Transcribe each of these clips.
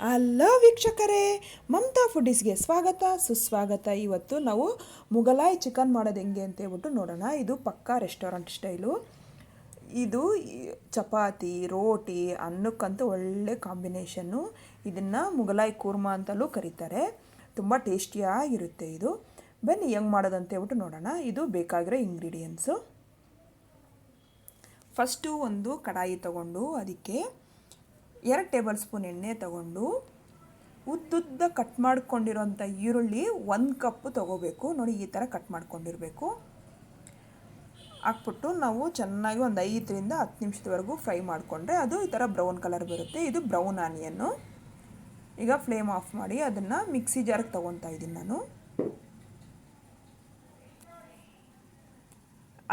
Hello ವೀಕ್ಷಕರೇ, ಮಮತಾ ಫುಡೀಸ್ಗೆ ಸ್ವಾಗತ ಸುಸ್ವಾಗತ. ಇವತ್ತು ನಾವು ಮುಘಲಾಯ್ ಚಿಕನ್ ಮಾಡೋದು ಹೆಂಗೆ ಅಂತ ಹೇಳ್ಬಿಟ್ಟು ನೋಡೋಣ. ಇದು ಪಕ್ಕಾ ರೆಸ್ಟೋರೆಂಟ್ ಸ್ಟೈಲು. ಇದು ಚಪಾತಿ ರೋಟಿ ಅನ್ನಕ್ಕಂತೂ ಒಳ್ಳೆ ಕಾಂಬಿನೇಷನ್ನು. ಇದನ್ನು ಮುಘಲಾಯ್ ಕೂರ್ಮಾ ಅಂತಲೂ ಕರೀತಾರೆ. ತುಂಬ ಟೇಸ್ಟಿಯಾಗಿರುತ್ತೆ ಇದು. ಬನ್ನಿ ಹೆಂಗೆ ಮಾಡೋದು ಅಂತ ಹೇಳ್ಬಿಟ್ಟು ನೋಡೋಣ. ಇದು ಬೇಕಾಗಿರೋ ಇಂಗ್ರೀಡಿಯೆಂಟ್ಸು. ಫಸ್ಟು ಒಂದು ಕಡಾಯಿ ತಗೊಂಡು ಅದಕ್ಕೆ 2 ಟೇಬಲ್ ಸ್ಪೂನ್ ಎಣ್ಣೆ ತಗೊಂಡು ಉದ್ದುದ್ದ ಕಟ್ ಮಾಡ್ಕೊಂಡಿರೋಂಥ ಈರುಳ್ಳಿ 1 ಕಪ್ ತೊಗೋಬೇಕು. ನೋಡಿ, ಈ ಥರ ಕಟ್ ಮಾಡ್ಕೊಂಡಿರಬೇಕು. ಹಾಕ್ಬಿಟ್ಟು ನಾವು ಚೆನ್ನಾಗಿ ಒಂದು 5ರಿಂದ 10 ನಿಮಿಷದವರೆಗೂ ಫ್ರೈ ಮಾಡಿಕೊಂಡ್ರೆ ಅದು ಈ ಥರ ಬ್ರೌನ್ ಕಲರ್ ಬರುತ್ತೆ. ಇದು ಬ್ರೌನ್ ಆನಿಯನ್ನು. ಈಗ ಫ್ಲೇಮ್ ಆಫ್ ಮಾಡಿ ಅದನ್ನು ಮಿಕ್ಸಿ ಜಾರ್ಗೆ ತೊಗೊತಾ ಇದ್ದೀನಿ ನಾನು.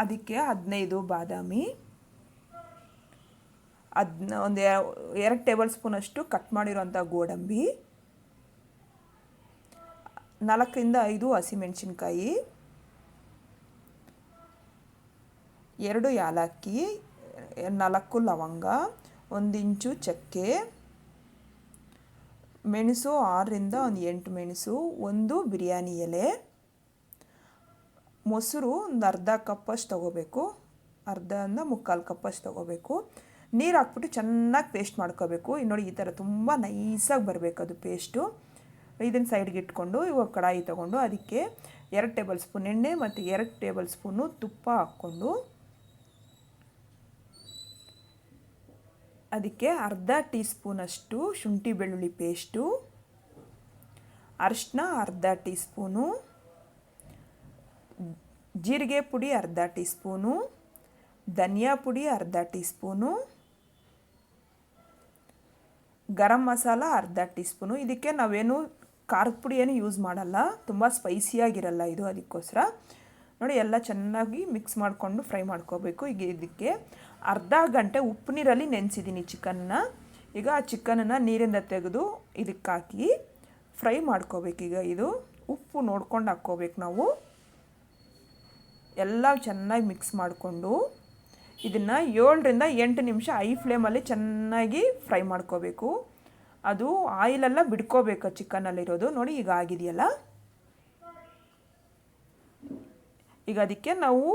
ಅದಕ್ಕೆ 15 ಬಾದಾಮಿ, ಒಂದು 2 ಟೇಬಲ್ ಸ್ಪೂನಷ್ಟು ಕಟ್ ಮಾಡಿರೋಂಥ ಗೋಡಂಬಿ, 4ರಿಂದ 5 ಹಸಿಮೆಣಸಿನ್ಕಾಯಿ, 2 ಏಲಕ್ಕಿ, 4 ಲವಂಗ, 1 ಇಂಚು ಚಕ್ಕೆ, ಮೆಣಸು 6ರಿಂದ 8 ಮೆಣಸು, 1 ಬಿರಿಯಾನಿ ಎಲೆ, ಮೊಸರು ಒಂದು ಅರ್ಧ ಕಪ್ಪಷ್ಟು ತೊಗೋಬೇಕು, ಅರ್ಧದಿಂದ 3/4 ಕಪ್ಪಷ್ಟು ತೊಗೋಬೇಕು. ನೀರು ಹಾಕ್ಬಿಟ್ಟು ಚೆನ್ನಾಗಿ ಪೇಸ್ಟ್ ಮಾಡ್ಕೋಬೇಕು. ನೋಡಿ, ಈ ಥರ ತುಂಬ ನೈಸಾಗಿ ಬರಬೇಕು ಅದು ಪೇಸ್ಟು. ಇದನ್ನು ಸೈಡ್ಗೆ ಇಟ್ಕೊಂಡು ಇವಾಗ ಕಡಾಯಿ ತೊಗೊಂಡು ಅದಕ್ಕೆ 2 ಟೇಬಲ್ ಸ್ಪೂನ್ ಎಣ್ಣೆ ಮತ್ತು 2 ಟೇಬಲ್ ಸ್ಪೂನು ತುಪ್ಪ ಹಾಕ್ಕೊಂಡು ಅದಕ್ಕೆ ಅರ್ಧ ಟೀ ಸ್ಪೂನಷ್ಟು ಶುಂಠಿ ಬೆಳ್ಳುಳ್ಳಿ ಪೇಸ್ಟು, ಅರಿಶಿನ ಅರ್ಧ ಟೀ ಸ್ಪೂನು, ಜೀರಿಗೆ ಪುಡಿ ಅರ್ಧ ಟೀ ಸ್ಪೂನು, ಧನಿಯಾ ಪುಡಿ ಅರ್ಧ ಟೀ ಸ್ಪೂನು, ಗರಂ ಮಸಾಲ ಅರ್ಧ ಟೀ ಸ್ಪೂನು. ಇದಕ್ಕೆ ನಾವೇನು ಖಾರದ ಪುಡಿ ಏನು ಯೂಸ್ ಮಾಡಲ್ಲ, ತುಂಬ ಸ್ಪೈಸಿಯಾಗಿರಲ್ಲ ಇದು, ಅದಕ್ಕೋಸ್ಕರ. ನೋಡಿ, ಎಲ್ಲ ಚೆನ್ನಾಗಿ ಮಿಕ್ಸ್ ಮಾಡಿಕೊಂಡು ಫ್ರೈ ಮಾಡ್ಕೋಬೇಕು. ಈಗ ಇದಕ್ಕೆ ಅರ್ಧ ಗಂಟೆ ಉಪ್ಪು ನೀರಲ್ಲಿ ನೆನೆಸಿದ್ದೀನಿ ಚಿಕನ್ನ. ಈಗ ಆ ಚಿಕನನ್ನು ನೀರಿಂದ ತೆಗೆದು ಇದಕ್ಕೆ ಹಾಕಿ ಫ್ರೈ ಮಾಡ್ಕೋಬೇಕು. ಈಗ ಇದು ಉಪ್ಪು ನೋಡ್ಕೊಂಡು ಹಾಕ್ಕೋಬೇಕು ನಾವು. ಎಲ್ಲ ಚೆನ್ನಾಗಿ ಮಿಕ್ಸ್ ಮಾಡಿಕೊಂಡು ಇದನ್ನು 7ರಿಂದ 8 ನಿಮಿಷ ಐ ಫ್ಲೇಮಲ್ಲಿ ಚೆನ್ನಾಗಿ ಫ್ರೈ ಮಾಡ್ಕೋಬೇಕು. ಅದು ಆಯಿಲೆಲ್ಲ ಬಿಡ್ಕೋಬೇಕು ಚಿಕನ್ನಲ್ಲಿರೋದು. ನೋಡಿ, ಈಗ ಆಗಿದೆಯಲ್ಲ. ಈಗ ಅದಕ್ಕೆ ನಾವು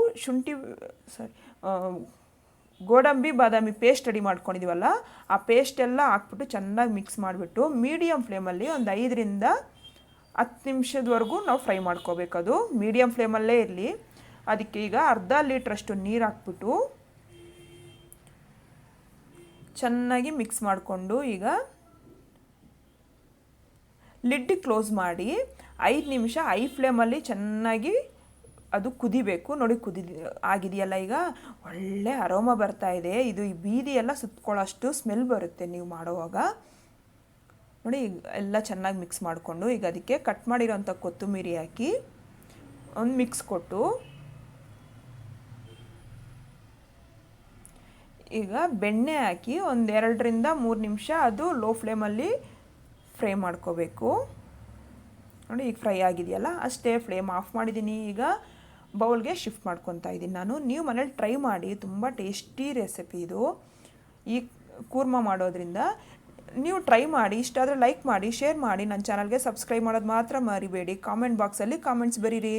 ಗೋಡಂಬಿ ಬಾದಾಮಿ ಪೇಸ್ಟ್ ರೆಡಿ ಮಾಡ್ಕೊಂಡಿದ್ದೀವಲ್ಲ, ಆ ಪೇಸ್ಟೆಲ್ಲ ಹಾಕ್ಬಿಟ್ಟು ಚೆನ್ನಾಗಿ ಮಿಕ್ಸ್ ಮಾಡಿಬಿಟ್ಟು ಮೀಡಿಯಮ್ ಫ್ಲೇಮಲ್ಲಿ ಒಂದು 5ರಿಂದ 10 ನಿಮಿಷದವರೆಗೂ ನಾವು ಫ್ರೈ ಮಾಡ್ಕೋಬೇಕು. ಅದು ಮೀಡಿಯಮ್ ಫ್ಲೇಮಲ್ಲೇ ಇರಲಿ. ಅದಕ್ಕೆ ಈಗ ಅರ್ಧ ಲೀಟ್ರಷ್ಟು ನೀರು ಹಾಕ್ಬಿಟ್ಟು ಚೆನ್ನಾಗಿ ಮಿಕ್ಸ್ ಮಾಡಿಕೊಂಡು ಈಗ ಲಿಡ್ ಕ್ಲೋಸ್ ಮಾಡಿ 5 ನಿಮಿಷ ಐ ಫ್ಲೇಮಲ್ಲಿ ಚೆನ್ನಾಗಿ ಅದು ಕುದಿಬೇಕು. ನೋಡಿ, ಆಗಿದೆಯಲ್ಲ. ಈಗ ಒಳ್ಳೆ ಅರೋಮ ಬರ್ತಾ ಇದೆ. ಇದು ಈ ಬೀದಿ ಎಲ್ಲ ಸುತ್ಕೊಳ್ಳೋಷ್ಟು ಸ್ಮೆಲ್ ಬರುತ್ತೆ ನೀವು ಮಾಡುವಾಗ. ನೋಡಿ, ಎಲ್ಲ ಚೆನ್ನಾಗಿ ಮಿಕ್ಸ್ ಮಾಡಿಕೊಂಡು ಈಗ ಅದಕ್ಕೆ ಕಟ್ ಮಾಡಿರೋಂಥ ಕೊತ್ತಂಬರಿ ಹಾಕಿ ಒಂದು ಮಿಕ್ಸ್ ಕೊಟ್ಟು ಈಗ ಬೆಣ್ಣೆ ಹಾಕಿ ಒಂದು 2ರಿಂದ 3 ನಿಮಿಷ ಅದು ಲೋ ಫ್ಲೇಮಲ್ಲಿ ಫ್ರೈ ಮಾಡ್ಕೋಬೇಕು. ನೋಡಿ, ಈಗ ಫ್ರೈ ಆಗಿದೆಯಲ್ಲ, ಅಷ್ಟೇ. ಫ್ಲೇಮ್ ಆಫ್ ಮಾಡಿದ್ದೀನಿ. ಈಗ ಬೌಲ್ಗೆ ಶಿಫ್ಟ್ ಮಾಡ್ಕೊತಾ ಇದ್ದೀನಿ ನಾನು. ನೀವು ಮನೇಲಿ ಟ್ರೈ ಮಾಡಿ, ತುಂಬ ಟೇಸ್ಟಿ ರೆಸಿಪಿ ಇದು. ಈ ಕೂರ್ಮಾ ಮಾಡೋದ್ರಿಂದ ನೀವು ಟ್ರೈ ಮಾಡಿ. ಇಷ್ಟ ಆದರೆ ಲೈಕ್ ಮಾಡಿ, ಶೇರ್ ಮಾಡಿ. ನನ್ನ ಚಾನಲ್ಗೆ ಸಬ್ಸ್ಕ್ರೈಬ್ ಮಾಡೋದು ಮಾತ್ರ ಮರಿಬೇಡಿ. ಕಾಮೆಂಟ್ ಬಾಕ್ಸಲ್ಲಿ ಕಾಮೆಂಟ್ಸ್ ಬರೀರಿ.